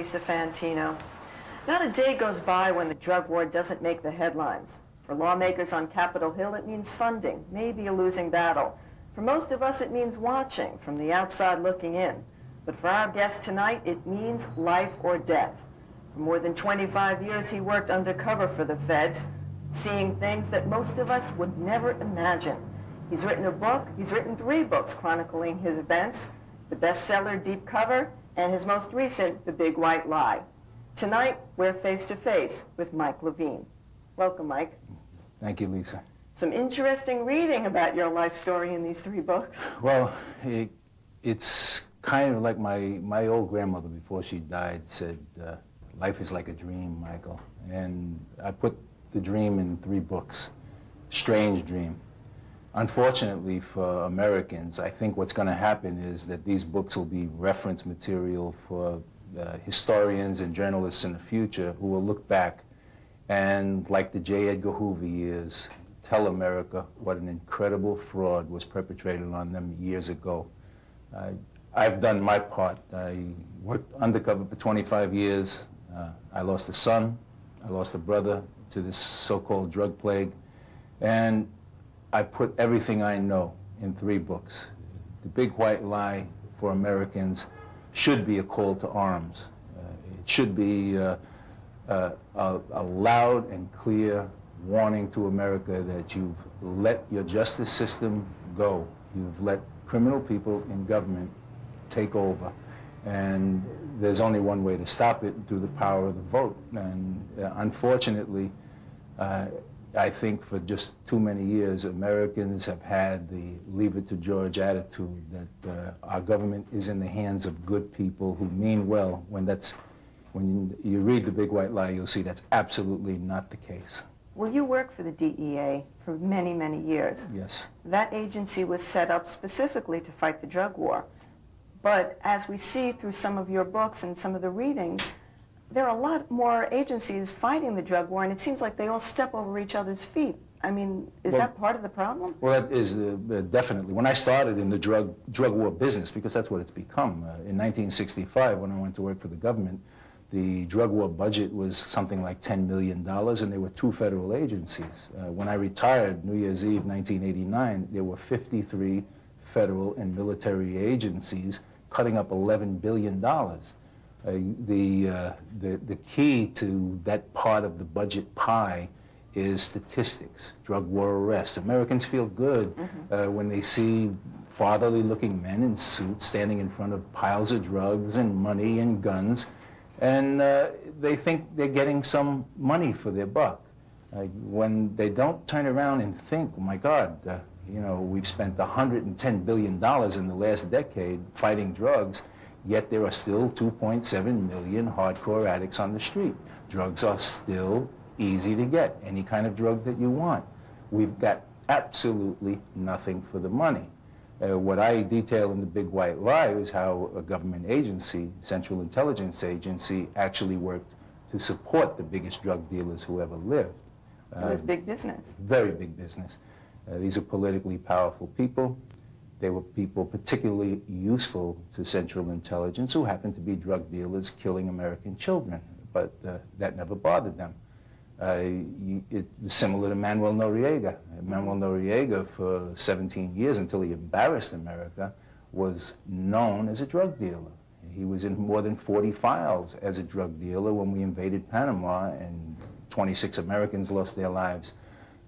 Lisa Fantino. Not a day goes by when the drug war doesn't make the headlines. For lawmakers on Capitol Hill, it means funding, maybe a losing battle. For most of us, it means watching from the outside looking in. But for our guest tonight, it means life or death. For more than 25 years, he worked undercover for the feds, seeing things that most of us would never imagine. He's written a book, he's written 3 books chronicling his events, the bestseller Deep Cover, and his most recent, The Big White Lie. Tonight, we're face to face with Mike Levine. Welcome, Mike. Thank you, Lisa. Some interesting reading about your life story in these 3 books. Well, it's kind of like my old grandmother before she died said, life is like a dream, Michael. And I put the dream in 3 books. Strange dream. Unfortunately for Americans, I think what's going to happen is that these books will be reference material for historians and journalists in the future who will look back and, like the J. Edgar Hoover years, tell America what an incredible fraud was perpetrated on them years ago. I've done my part. I worked undercover for 25 years. I lost a son. I lost a brother to this so-called drug plague. And I put everything I know in 3 books. The Big White Lie for Americans should be a call to arms. It should be a loud and clear warning to America that you've let your justice system go. You've let criminal people in government take over. And there's only one way to stop it, through the power of the vote. And unfortunately, I think for just too many years, Americans have had the leave it to George attitude that our government is in the hands of good people who mean well. When you read The Big White Lie, you'll see that's absolutely not the case. Well, you worked for the DEA for many, many years. Yes. That agency was set up specifically to fight the drug war. But as we see through some of your books and some of the readings, there are a lot more agencies fighting the drug war, and it seems like they all step over each other's feet. I mean, is that part of the problem? Well, that is definitely. When I started in the drug war business, because that's what it's become, in 1965, when I went to work for the government, the drug war budget was something like $10 million, and there were 2 federal agencies. When I retired, New Year's Eve, 1989, there were 53 federal and military agencies cutting up $11 billion. The key to that part of the budget pie is statistics, drug war arrests. Americans feel good when they see fatherly-looking men in suits standing in front of piles of drugs and money and guns, and they think they're getting some money for their buck. When they don't turn around and think, oh my God, you know, we've spent $110 billion in the last decade fighting drugs, yet there are still 2.7 million hardcore addicts on the street. Drugs are still easy to get, any kind of drug that you want. We've got absolutely nothing for the money. What I detail in The Big White Lie is how a government agency, Central Intelligence Agency, actually worked to support the biggest drug dealers who ever lived. It was big business. Very big business. These are politically powerful people. They were people particularly useful to Central Intelligence who happened to be drug dealers killing American children, but that never bothered them. It was similar to Manuel Noriega. Manuel Noriega, for 17 years, until he embarrassed America, was known as a drug dealer. He was in more than 40 files as a drug dealer when we invaded Panama, and 26 Americans lost their lives,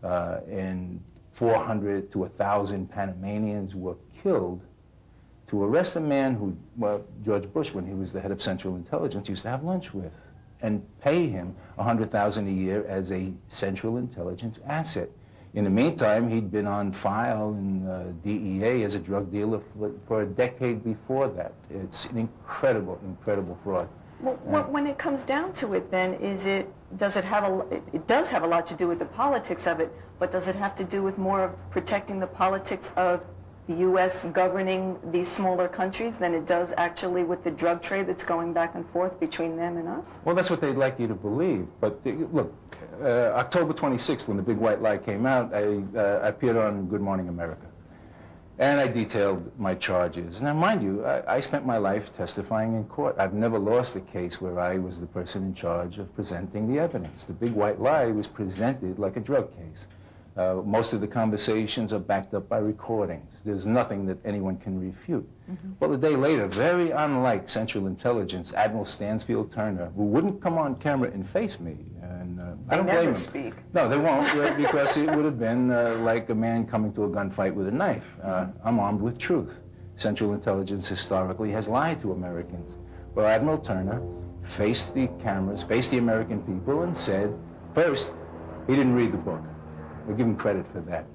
and 400 to 1,000 Panamanians were killed. To arrest a man who, well, George Bush, when he was the head of Central Intelligence, used to have lunch with, and pay him $100,000 a year as a Central Intelligence asset. In the meantime, he'd been on file in DEA as a drug dealer for a decade before that. It's an incredible, incredible fraud. Well, when it comes down to it, then, it does have a lot to do with the politics of it, but does it have to do with more of protecting the politics of the U.S. governing these smaller countries than it does actually with the drug trade that's going back and forth between them and us? Well, that's what they'd like you to believe. But look, October 26th, when The Big White Lie came out, I appeared on Good Morning America. And I detailed my charges. Now, mind you, I spent my life testifying in court. I've never lost a case where I was the person in charge of presenting the evidence. The big white lie was presented like a drug case. Most of the conversations are backed up by recordings. There's nothing that anyone can refute. Well, a day later, very unlike Central Intelligence, Admiral Stansfield Turner, who wouldn't come on camera and face me, and I don't blame him. Speak. No, they won't, because it would have been like a man coming to a gunfight with a knife. I'm armed with truth. Central Intelligence historically has lied to Americans. Well, Admiral Turner faced the cameras, faced the American people, and said, first, he didn't read the book. We'll give him credit for that.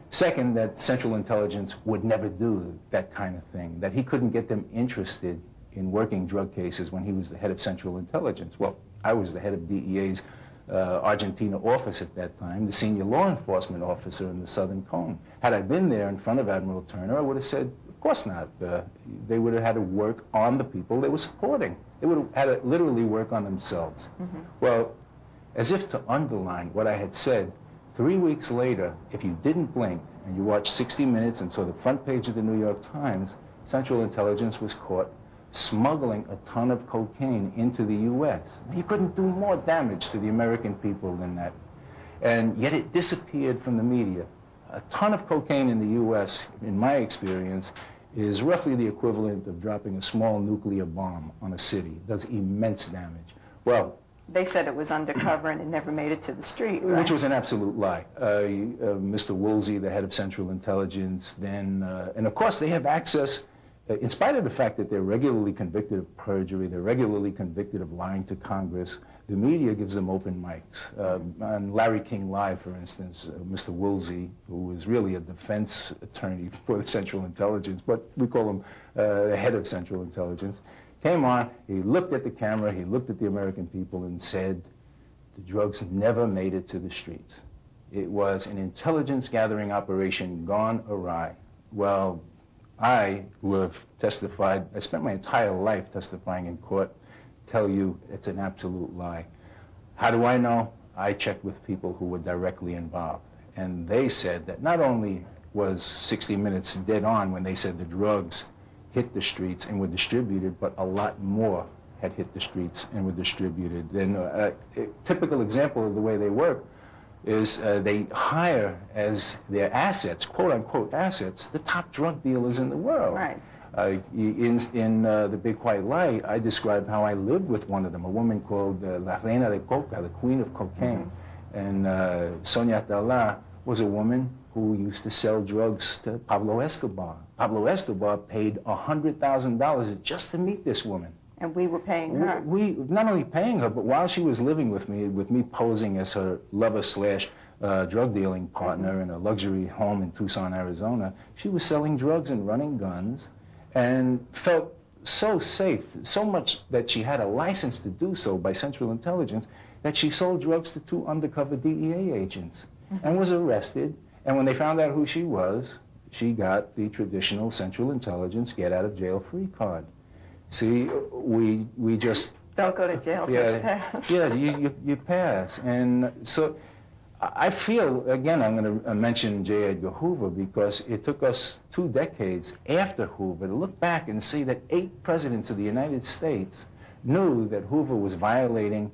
Second, that Central Intelligence would never do that kind of thing, that he couldn't get them interested in working drug cases when he was the head of Central Intelligence. Well, I was the head of DEA's Argentina office at that time, the senior law enforcement officer in the Southern Cone. Had I been there in front of Admiral Turner, I would have said, of course not. They would have had to work on the people they were supporting. They would have had to literally work on themselves. Well, as if to underline what I had said, 3 weeks later, if you didn't blink and you watched 60 Minutes and saw the front page of the New York Times, Central Intelligence was caught smuggling a ton of cocaine into the U.S. You couldn't do more damage to the American people than that. And yet it disappeared from the media. A ton of cocaine in the U.S., in my experience, is roughly the equivalent of dropping a small nuclear bomb on a city. It does immense damage. Well, they said it was undercover and it never made it to the street, right? Which was an absolute lie. Mr. Woolsey, the head of Central Intelligence, then, and of course they have access, in spite of the fact that they're regularly convicted of perjury, they're regularly convicted of lying to Congress, the media gives them open mics. On Larry King Live, for instance, Mr. Woolsey, who was really a defense attorney for the Central Intelligence, but we call him the head of Central Intelligence, came on, he looked at the camera, he looked at the American people and said, the drugs never made it to the streets. It was an intelligence gathering operation gone awry. Well, I, who have testified, I spent my entire life testifying in court, tell you it's an absolute lie. How do I know? I checked with people who were directly involved. And they said that not only was 60 Minutes dead on when they said the drugs hit the streets and were distributed, but a lot more had hit the streets and were distributed. And a typical example of the way they work is they hire as their assets, quote-unquote assets, the top drug dealers in the world. Right. In The Big White Lie, I described how I lived with one of them, a woman called La Reina de Coca, the Queen of Cocaine. And Sonia Tala was a woman who used to sell drugs to Pablo Escobar. Pablo Escobar paid $100,000 just to meet this woman. And we were paying her. We not only paying her, but while she was living with me posing as her lover slash drug dealing partner in a luxury home in Tucson, Arizona, she was selling drugs and running guns and felt so safe, so much that she had a license to do so by Central Intelligence, that she sold drugs to 2 undercover DEA agents and was arrested. And when they found out who she was, she got the traditional Central Intelligence get out of jail free card. See, we just... Don't go to jail, just pass. Yeah, you pass. And so I feel, again, I'm going to mention J. Edgar Hoover, because it took us 2 decades after Hoover to look back and see that 8 presidents of the United States knew that Hoover was violating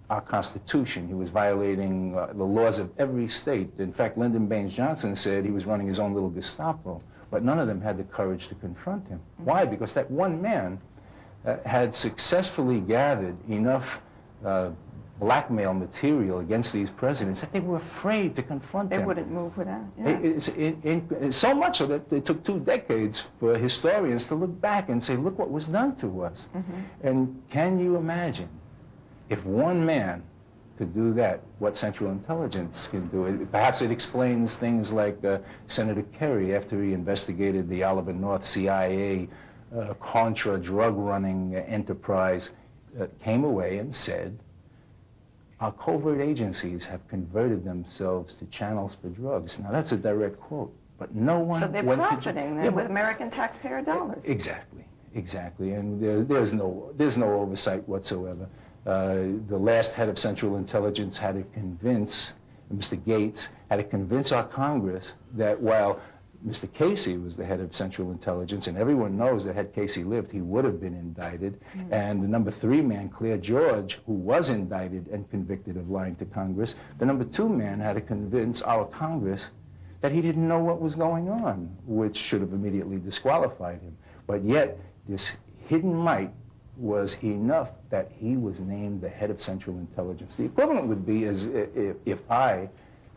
our Constitution. He was violating the laws of every state. In fact, Lyndon Baines Johnson said he was running his own little Gestapo, but none of them had the courage to confront him. Why? Because that one man had successfully gathered enough blackmail material against these presidents that they were afraid to confront him. They wouldn't move without. Yeah. So much so that it took 2 decades for historians to look back and say, look what was done to us. And can you imagine, if one man could do that, what Central Intelligence can do? Perhaps it explains things like Senator Kerry, after he investigated the Oliver North CIA Contra drug-running enterprise, came away and said, our covert agencies have converted themselves to channels for drugs. Now, that's a direct quote, but no one So they're profiting then with American taxpayer dollars. Exactly, exactly, and there's no oversight whatsoever. The last head of Central Intelligence had to convince, Mr. Gates, had to convince our Congress that while Mr. Casey was the head of Central Intelligence, and everyone knows that had Casey lived, he would have been indicted. And the number 3 man, Claire George, who was indicted and convicted of lying to Congress, the number 2 man had to convince our Congress that he didn't know what was going on, which should have immediately disqualified him. But yet, this hidden might was enough that he was named the head of Central Intelligence. The equivalent would be as if I,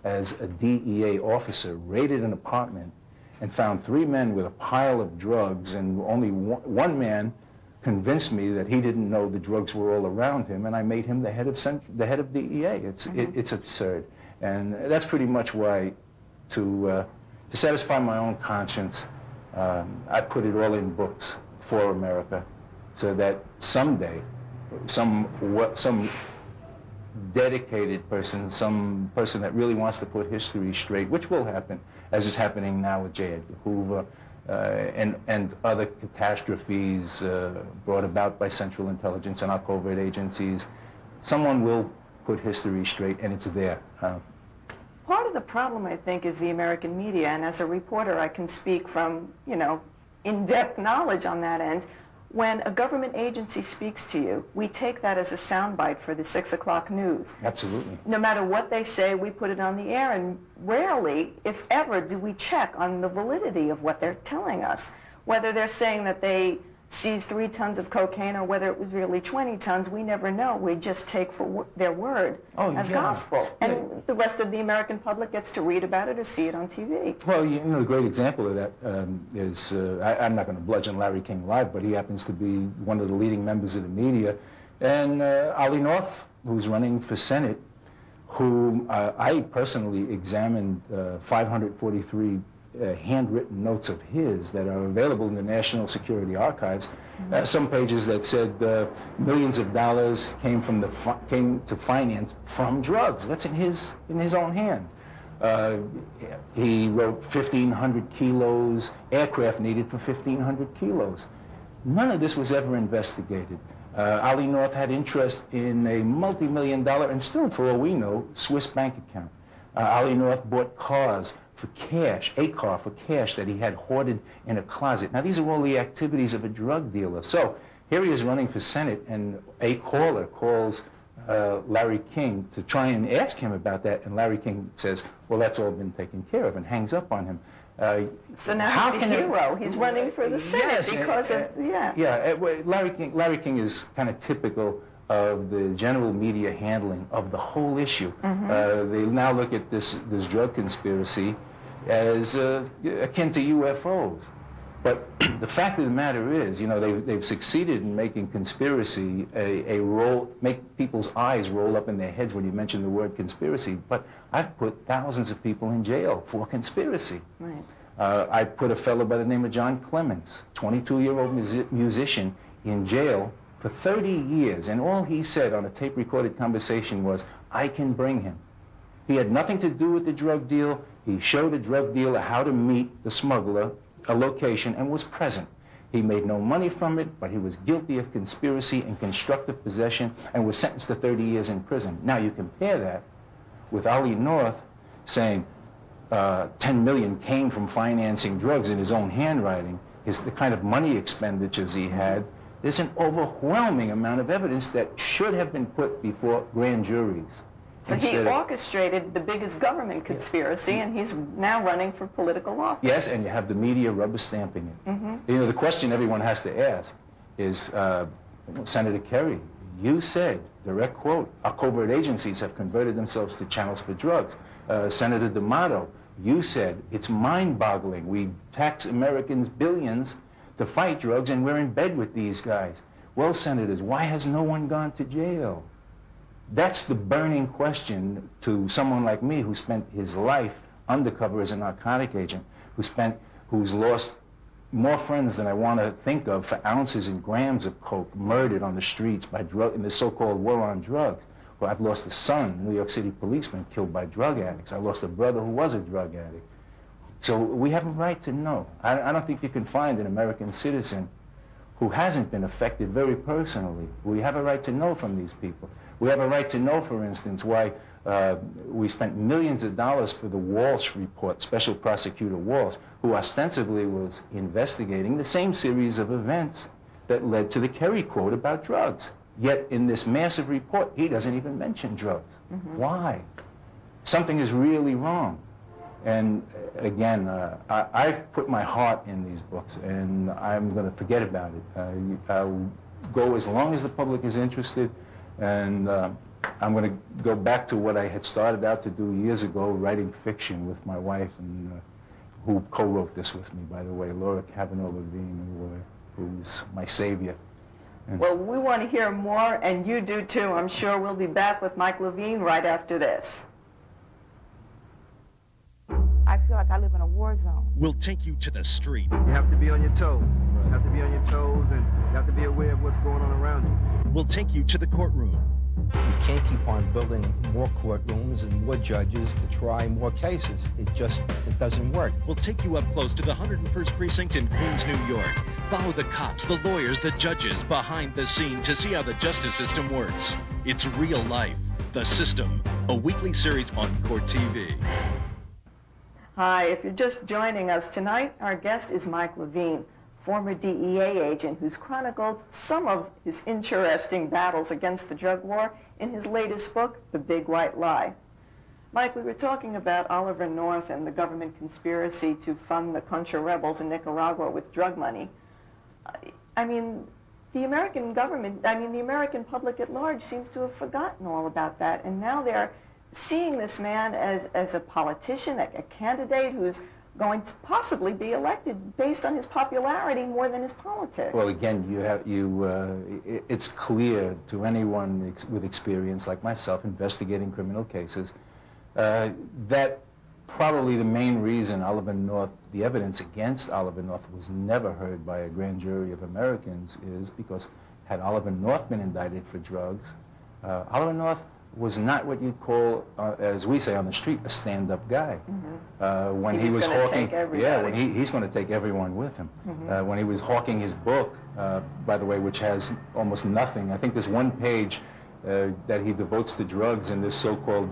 as a DEA officer, raided an apartment and found 3 men with a pile of drugs, and only one man convinced me that he didn't know the drugs were all around him, and I made him the head of DEA. It's absurd, and that's pretty much why, to satisfy my own conscience, I put it all in books for America, so that someday, some dedicated person, some person that really wants to put history straight, which will happen, as is happening now with J. Edgar Hoover and other catastrophes brought about by Central Intelligence and our covert agencies, someone will put history straight, and it's there. Part of the problem, I think, is the American media, and as a reporter, I can speak from, in-depth knowledge on that end. When a government agency speaks to you, we take that as a soundbite for the 6 o'clock news. Absolutely. No matter what they say, we put it on the air, and rarely, if ever, do we check on the validity of what they're telling us. Whether they're saying that they seized 3 tons of cocaine or whether it was really 20 tons, we never know. We just take for their word as gospel. And the rest of the American public gets to read about it or see it on TV. Well, a great example of that is, I'm not going to bludgeon Larry King live, but he happens to be one of the leading members of the media. And Ollie North, who's running for Senate, whom I personally examined 543 handwritten notes of his that are available in the National Security Archives. Some pages that said millions of dollars came to finance from drugs. That's in his own hand. He wrote 1,500 kilos, aircraft needed for 1,500 kilos. None of this was ever investigated. Ollie North had interest in a multi-million-dollar, and still, for all we know, Swiss bank account. Ollie North bought cars for cash, a car for cash that he had hoarded in a closet. Now, these are all the activities of a drug dealer. So here he is running for Senate, and a caller calls Larry King to try and ask him about that, and Larry King says, well, that's all been taken care of, and hangs up on him. So now he's a hero. He's running for the Senate because of, Larry King is kind of typical of the general media handling of the whole issue. They now look at this drug conspiracy as akin to UFOs. But the fact of the matter is, they've succeeded in making conspiracy make people's eyes roll up in their heads when you mention the word conspiracy. But I've put thousands of people in jail for conspiracy. Right. I put a fellow by the name of John Clements, 22-year-old musician, in jail for 30 years. And all he said on a tape-recorded conversation was, I can bring him. He had nothing to do with the drug deal. He showed a drug dealer how to meet the smuggler, a location, and was present. He made no money from it, but he was guilty of conspiracy and constructive possession and was sentenced to 30 years in prison. Now you compare that with Ollie North saying 10 million came from financing drugs in his own handwriting, the kind of money expenditures he had. There's an overwhelming amount of evidence that should have been put before grand juries. So he orchestrated the biggest government conspiracy, and he's now running for political office. Yes, and you have the media rubber stamping it. The question everyone has to ask is, Senator Kerry, you said, direct quote, our covert agencies have converted themselves to channels for drugs. Senator D'Amato, you said, it's mind-boggling. We tax Americans billions to fight drugs, and we're in bed with these guys. Well, senators, why has no one gone to jail? That's the burning question to someone like me who spent his life undercover as a narcotic agent, who's lost more friends than I want to think of for ounces and grams of coke, murdered on the streets in the so-called war on drugs. Well, I've lost a son, a New York City policeman, killed by drug addicts. I lost a brother who was a drug addict. So we have a right to know. I don't think you can find an American citizen who hasn't been affected very personally. We have a right to know from these people. We have a right to know, for instance, why we spent millions of dollars for the Walsh report, Special Prosecutor Walsh, who ostensibly was investigating the same series of events that led to the Kerry quote about drugs. Yet in this massive report, he doesn't even mention drugs. Why? Something is really wrong. And again, I've put my heart in these books, and I'm going to forget about it. I'll go as long as the public is interested, and I'm going to go back to what I had started out to do years ago, writing fiction with my wife, and who co-wrote this with me, by the way, Laura Levine, who's my savior. Well, we want to hear more, and you do too. I'm sure we'll be back with Mike Levine right after this. I feel like I live in a war zone. We'll take you to the street. You have to be on your toes. You have to be on your toes, and you have to be aware of what's going on around you. We'll take you to the courtroom. You can't keep on building more courtrooms and more judges to try more cases. It doesn't work. We'll take you up close to the 101st Precinct in Queens, New York. Follow the cops, the lawyers, the judges behind the scene to see how the justice system works. It's real life. The System, a weekly series on Court TV. Hi, if you're just joining us tonight, our guest is Mike Levine, former DEA agent who's chronicled some of his interesting battles against the drug war in his latest book, The Big White Lie. Mike, we were talking about Oliver North and the government conspiracy to fund the Contra rebels in Nicaragua with drug money. I mean, the American government, the American public at large seems to have forgotten all about that, and now they're seeing this man as a politician, a candidate who's going to possibly be elected based on his popularity more than his politics. Well, again, it's clear to anyone with experience like myself investigating criminal cases that probably the main reason Oliver North, the evidence against Oliver North was never heard by a grand jury of Americans is because had Oliver North been indicted for drugs, Oliver North was not what you'd call, as we say on the street, a stand-up guy. When he was hawking, he's going to take everyone with him. When he was hawking his book, by the way, which has almost nothing. I think there's one page that he devotes to drugs in this so-called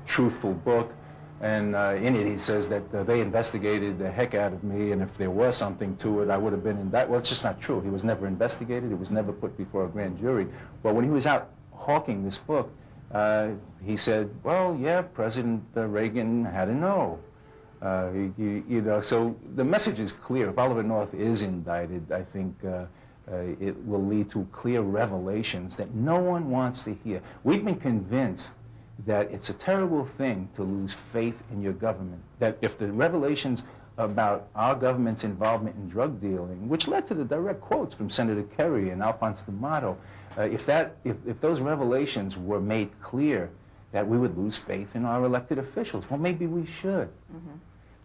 truthful book, and in it he says that they investigated the heck out of me, and if there was something to it, I would have been indicted. Well, it's just not true. He was never investigated. It was never put before a grand jury. But when he was out hawking this book, he said, well, yeah, President Reagan had to know. So the message is clear. If Oliver North is indicted, I think it will lead to clear revelations that no one wants to hear. We've been convinced that it's a terrible thing to lose faith in your government, that if the revelations about our government's involvement in drug dealing, which led to the direct quotes from Senator Kerry and Alphonse D'Amato, if those revelations were made clear, that we would lose faith in our elected officials. Well, maybe we should,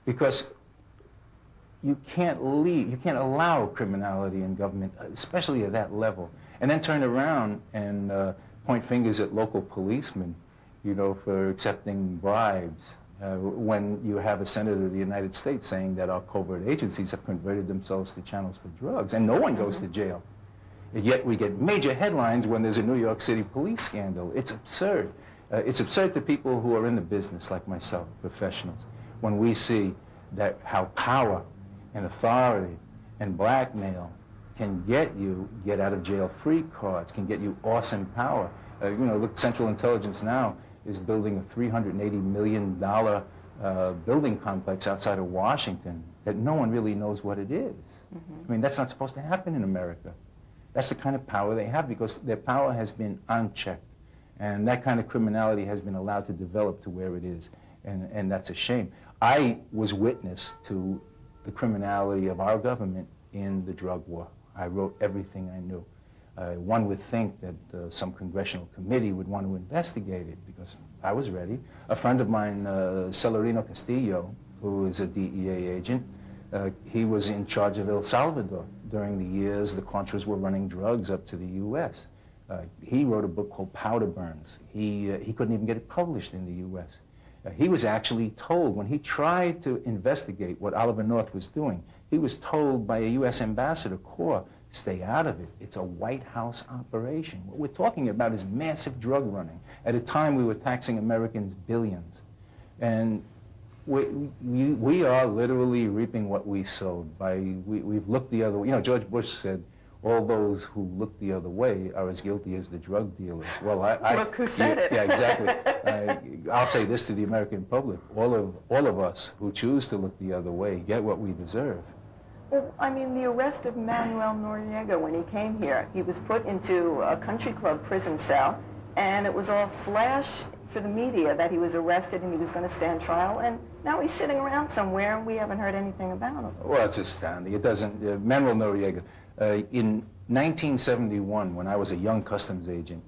because you can't allow criminality in government, especially at that level, and then turn around and point fingers at local policemen, for accepting bribes. When you have a senator of the United States saying that our covert agencies have converted themselves to channels for drugs, and no one goes to jail. And yet we get major headlines when there's a New York City police scandal. It's absurd. It's absurd to people who are in the business, like myself, professionals, when we see that how power and authority and blackmail can get you get out of jail free cards, can get you awesome power. Look, Central Intelligence now is building a $380 million building complex outside of Washington that no one really knows what it is. I mean, that's not supposed to happen in America. That's the kind of power they have because their power has been unchecked. And that kind of criminality has been allowed to develop to where it is. And that's a shame. I was witness to the criminality of our government in the drug war. I wrote everything I knew. One would think that some congressional committee would want to investigate it because I was ready. A friend of mine, Celerino Castillo, who is a DEA agent, he was in charge of El Salvador during the years the Contras were running drugs up to the U.S. He wrote a book called Powder Burns. He couldn't even get it published in the U.S. He was actually told, when he tried to investigate what Oliver North was doing, he was told by a U.S. ambassador, Corps, stay out of it. It's a White House operation. What we're talking about is massive drug running. At a time we were taxing Americans billions. And we are literally reaping what we sowed. We've looked the other way. You know, George Bush said, all those who look the other way are as guilty as the drug dealers. Well, Look who said it. Yeah, exactly. I'll say this to the American public. All of us who choose to look the other way get what we deserve. Well, I mean, the arrest of Manuel Noriega when he came here, he was put into a country club prison cell, and it was all flash for the media that he was arrested and he was going to stand trial, and now he's sitting around somewhere and we haven't heard anything about him. Well, it's astounding. It doesn't, Manuel Noriega, in 1971, when I was a young customs agent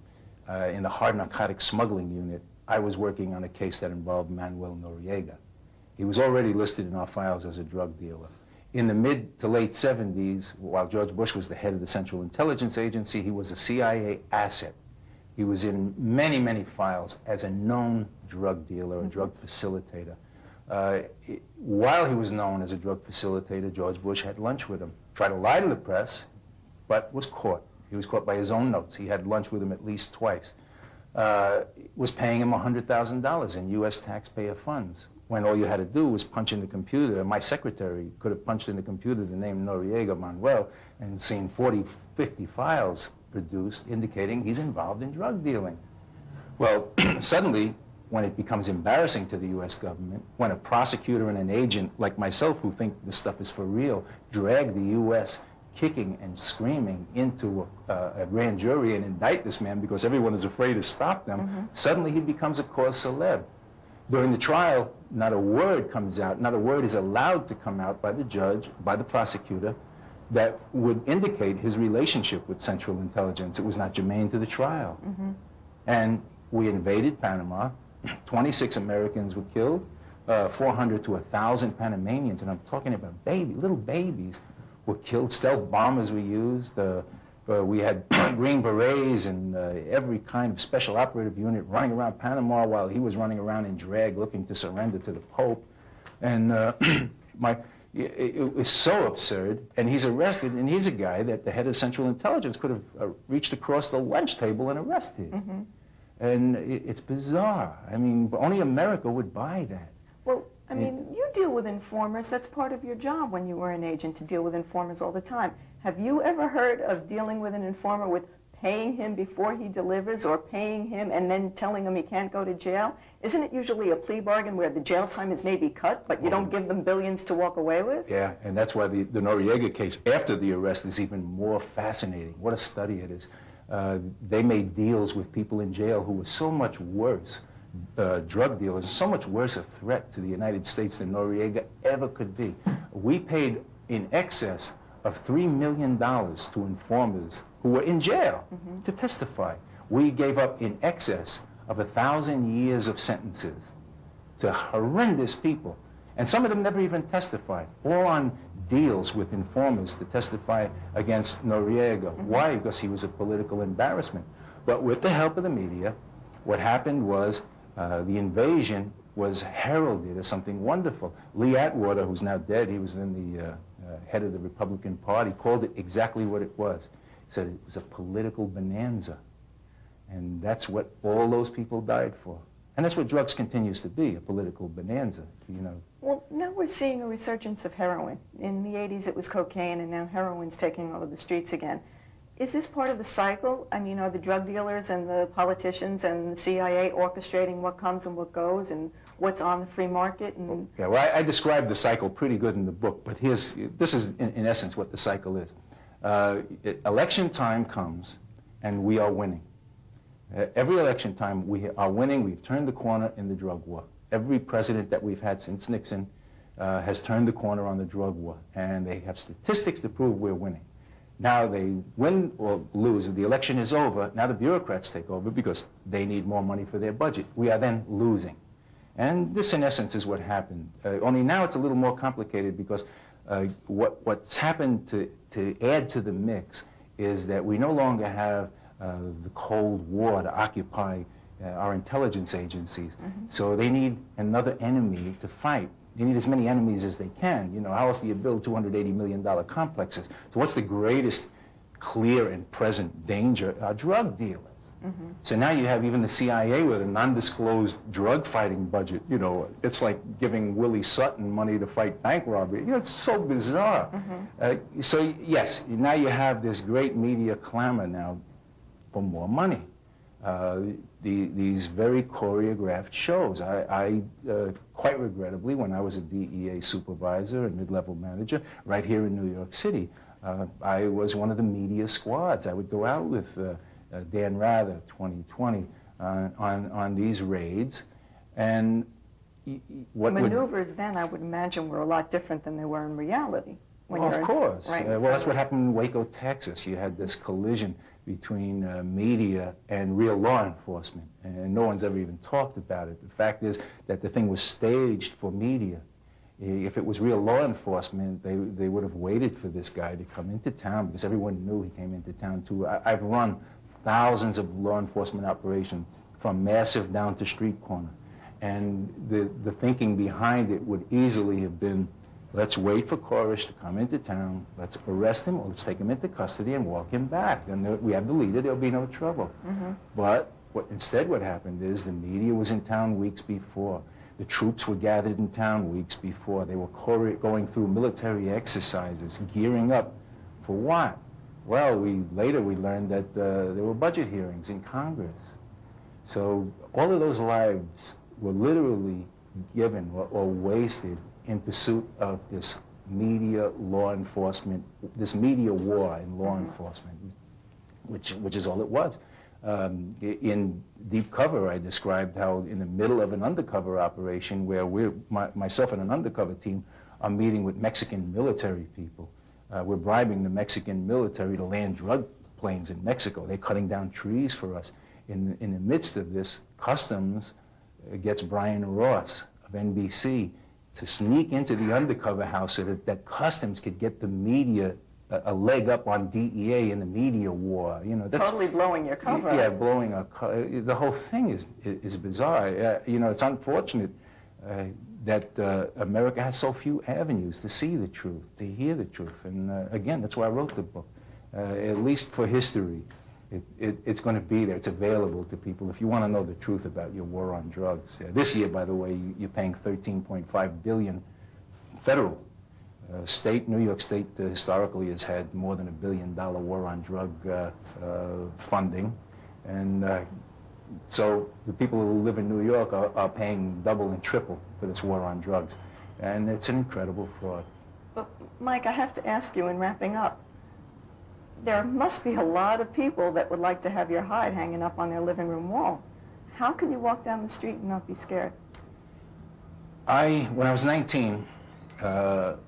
in the hard narcotics smuggling unit, I was working on a case that involved Manuel Noriega. He was already listed in our files as a drug dealer. In the mid to late 70s, while George Bush was the head of the Central Intelligence Agency, he was a CIA asset. He was in many, many files as a known drug dealer, a drug facilitator. While he was known as a drug facilitator, George Bush had lunch with him, tried to lie to the press, but was caught. He was caught by his own notes. He had lunch with him at least twice. Was paying him $100,000 in U.S. taxpayer funds, when all you had to do was punch in the computer. My secretary could have punched in the computer the name Noriega Manuel and seen 40, 50 files produced indicating he's involved in drug dealing. Well, suddenly, when it becomes embarrassing to the U.S. government, when a prosecutor and an agent like myself who think this stuff is for real drag the U.S. kicking and screaming into a grand jury and indict this man because everyone is afraid to stop them, suddenly he becomes a cause celeb. During the trial, not a word comes out, not a word is allowed to come out by the judge, by the prosecutor, that would indicate his relationship with Central Intelligence. It was not germane to the trial. And we invaded Panama. 26 Americans were killed, 400 to 1,000 Panamanians, and I'm talking about little babies were killed. Stealth bombers were used. We had Green Berets and every kind of special operative unit running around Panama while he was running around in drag looking to surrender to the Pope. And it was so absurd, and he's arrested, and he's a guy that the head of Central Intelligence could have reached across the lunch table and arrested. And it's bizarre. I mean, only America would buy that. Well, I mean, you deal with informers. That's part of your job when you were an agent, to deal with informers all the time. Have you ever heard of dealing with an informer with paying him before he delivers, or paying him and then telling him he can't go to jail? Isn't it usually a plea bargain where the jail time is maybe cut, but you don't give them billions to walk away with? Yeah, and that's why the Noriega case after the arrest is even more fascinating. What a study it is. They made deals with people in jail who were so much worse, drug dealers, so much worse a threat to the United States than Noriega ever could be. We paid in excess of $3 million to informers who were in jail to testify. We gave up in excess of 1,000 years of sentences to horrendous people. And some of them never even testified, all on deals with informers to testify against Noriega. Why? Because he was a political embarrassment. But with the help of the media, what happened was the invasion was heralded as something wonderful. Lee Atwater, who's now dead, he was then the head of the Republican Party, called it exactly what it was. He said it was a political bonanza. And that's what all those people died for. And that's what drugs continues to be, a political bonanza, you know. Well, now we're seeing a resurgence of heroin. In the 80s it was cocaine, and now heroin's taking over the streets again. Is this part of the cycle? I mean, are the drug dealers and the politicians and the CIA orchestrating what comes and what goes and what's on the free market? And yeah, well, I described the cycle pretty good in the book, but this is in essence what the cycle is. Election time comes, and we are winning. Every election time we are winning. We've turned the corner in the drug war. Every president that we've had since Nixon has turned the corner on the drug war, and they have statistics to prove we're winning. Now they win or lose. If the election is over, now the bureaucrats take over because they need more money for their budget. We are then losing. And this, in essence, is what happened. Only now it's a little more complicated because what's happened to add to the mix is that we no longer have the Cold War to occupy our intelligence agencies. So they need another enemy to fight. They need as many enemies as they can. You know, how else do you build $280 million complexes? So what's the greatest clear and present danger are drug dealers. So now you have even the CIA with a non-disclosed drug fighting budget. You know, it's like giving Willie Sutton money to fight bank robbery. You know, it's so bizarre. So yes, now you have this great media clamor now for more money. These very choreographed shows. I quite regrettably, when I was a DEA supervisor and mid-level manager right here in New York City, I was one of the media squads. I would go out with Dan Rather, 2020, on these raids, and what maneuvers then, I would imagine, were a lot different than they were in reality. Of course. Right, well, that's what happened in Waco, Texas. You had this collision between media and real law enforcement, and no one's ever even talked about it. The fact is that the thing was staged for media. If it was real law enforcement, they would have waited for this guy to come into town, because everyone knew he came into town too. I've run thousands of law enforcement operations, from massive down to street corner. And the thinking behind it would easily have been, let's wait for Koresh to come into town, let's arrest him, or let's take him into custody and walk him back. Then we have the leader, there'll be no trouble. But instead what happened is the media was in town weeks before. The troops were gathered in town weeks before. They were going through military exercises, gearing up for what? Well, later we learned that there were budget hearings in Congress. So all of those lives were literally given or wasted in pursuit of this media law enforcement, this media war in law enforcement, which is all it was. In Deep Cover, I described how in the middle of an undercover operation where myself and an undercover team are meeting with Mexican military people. We're bribing the Mexican military to land drug planes in Mexico. They're cutting down trees for us. In the midst of this, Customs gets Brian Ross of NBC to sneak into the undercover house so that Customs could get the media a leg up on DEA in the media war. You know, that's totally blowing your cover. Yeah, blowing a the whole thing is bizarre. You know, it's unfortunate that America has so few avenues to see the truth, to hear the truth. And again, that's why I wrote the book. At least for history, it's going to be there. It's available to people if you want to know the truth about your war on drugs. This year, by the way, you're paying $13.5 billion federal. New York State historically has had more than $1 billion war on drug funding. And so the people who live in New York are paying double and triple for this war on drugs. And it's an incredible fraud. But Mike, I have to ask you in wrapping up, there must be a lot of people that would like to have your hide hanging up on their living room wall. How can you walk down the street and not be scared? When I was 19, a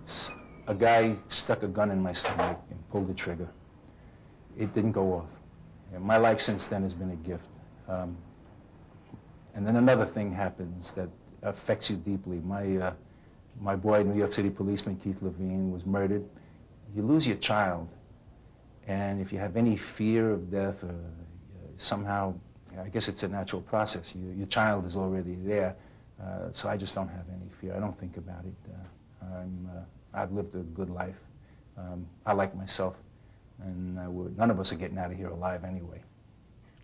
guy stuck a gun in my stomach and pulled the trigger. It didn't go off. And my life since then has been a gift. And then another thing happens that affects you deeply. My boy, New York City policeman Keith Levine, was murdered. You lose your child. And if you have any fear of death, somehow, I guess it's a natural process. Your child is already there. So I just don't have any fear. I don't think about it. I've lived a good life. I like myself. And none of us are getting out of here alive anyway.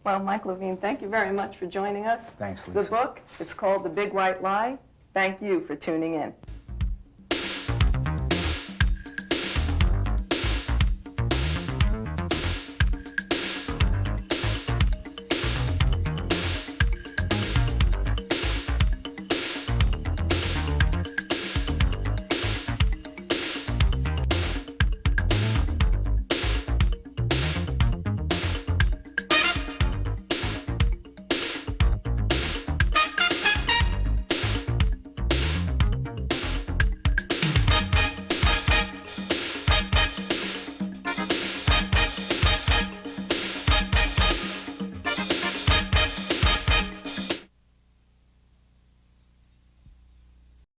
Well, Mike Levine, thank you very much for joining us. Thanks, Lisa. The book, it's called The Big White Lie. Thank you for tuning in.